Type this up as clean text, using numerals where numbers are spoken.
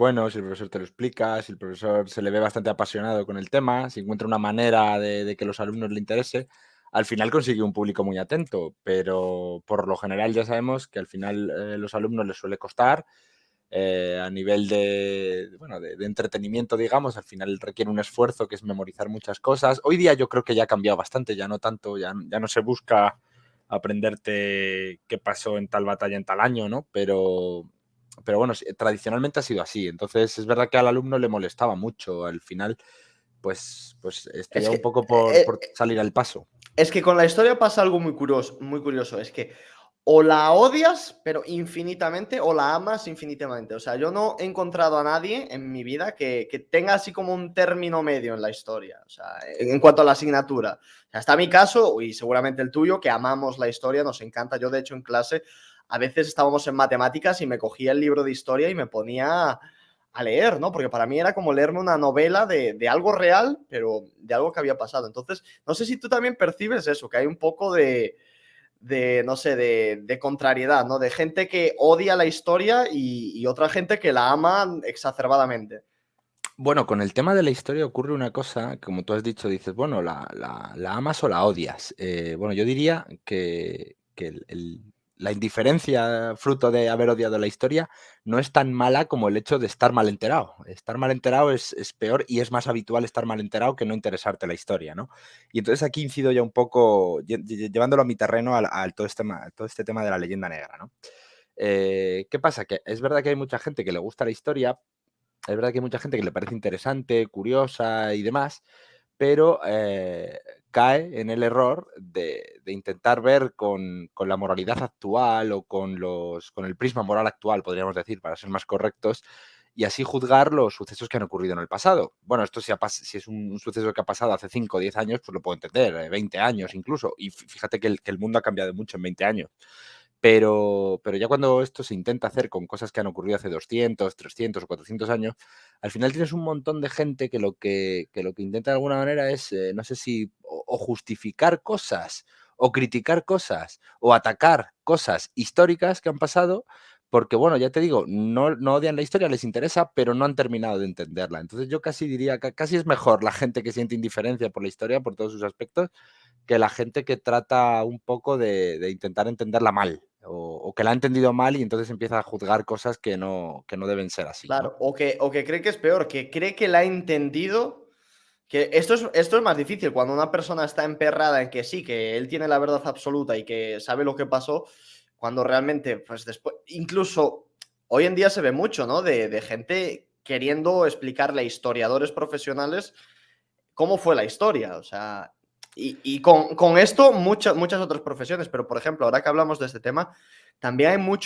bueno, si el profesor te lo explica, si el profesor se le ve bastante apasionado con el tema, si encuentra una manera de que los alumnos le interese, al final consigue un público muy atento, pero por lo general ya sabemos que al final los alumnos les suele costar a nivel bueno, de entretenimiento, digamos, al final requiere un esfuerzo que es memorizar muchas cosas. Hoy día yo creo que ya ha cambiado bastante, ya no tanto, ya no se busca aprenderte qué pasó en tal batalla en tal año, ¿no? Pero bueno, tradicionalmente ha sido así. Entonces es verdad que al alumno le molestaba mucho. Al final, pues Es estudiaba un que, poco por salir al paso. es que con la historia pasa algo muy curioso, muy curioso. Es que o la odias, pero infinitamente, o la amas infinitamente. O sea, yo no he encontrado a nadie en mi vida que tenga así como un término medio en la historia. O sea, en cuanto a la asignatura. O sea, está mi caso, y seguramente el tuyo, que amamos la historia, nos encanta. Yo, de hecho, en clase, a veces estábamos en matemáticas y me cogía el libro de historia y me ponía a leer, ¿no? Porque para mí era como leerme una novela de algo real, pero de algo que había pasado. Entonces, no sé si tú también percibes eso, que hay un poco no sé, de contrariedad, ¿no? De gente que odia la historia y otra gente que la ama exacerbadamente. Bueno, con el tema de la historia ocurre una cosa, como tú has dicho, dices, bueno, ¿la amas o la odias? Bueno, yo diría que la indiferencia fruto de haber odiado la historia no es tan mala como el hecho de estar mal enterado. Estar mal enterado es peor y es más habitual estar mal enterado que no interesarte la historia, ¿no? Y entonces aquí incido ya un poco, llevándolo a mi terreno, al todo este tema de la leyenda negra, ¿no? ¿Qué pasa? Que es verdad que hay mucha gente que le gusta la historia, es verdad que hay mucha gente que le parece interesante, curiosa y demás, pero cae en el error de intentar ver con la moralidad actual o con el prisma moral actual, podríamos decir, para ser más correctos, y así juzgar los sucesos que han ocurrido en el pasado. Bueno, esto si es un suceso que ha pasado hace 5 o 10 años, pues lo puedo entender, 20 años incluso, y fíjate que el mundo ha cambiado mucho en 20 años. Pero ya cuando esto se intenta hacer con cosas que han ocurrido hace 200, 300 o 400 años, al final tienes un montón de gente que lo que intenta de alguna manera es, no sé si o justificar cosas, o criticar cosas, o atacar cosas históricas que han pasado, porque, bueno, ya te digo, no odian la historia, les interesa, pero no han terminado de entenderla. Entonces yo casi diría que casi es mejor la gente que siente indiferencia por la historia, por todos sus aspectos, que la gente que trata un poco de intentar entenderla mal o que la ha entendido mal y entonces empieza a juzgar cosas que no deben ser así, ¿no? Claro, o que cree que es peor, que cree que la ha entendido. Que esto es más difícil cuando una persona está emperrada en que sí, que él tiene la verdad absoluta y que sabe lo que pasó, cuando realmente, pues después, incluso hoy en día se ve mucho, ¿no? De gente queriendo explicarle a historiadores profesionales cómo fue la historia, o sea, y con esto muchas otras profesiones, pero por ejemplo, ahora que hablamos de este tema, también hay mucho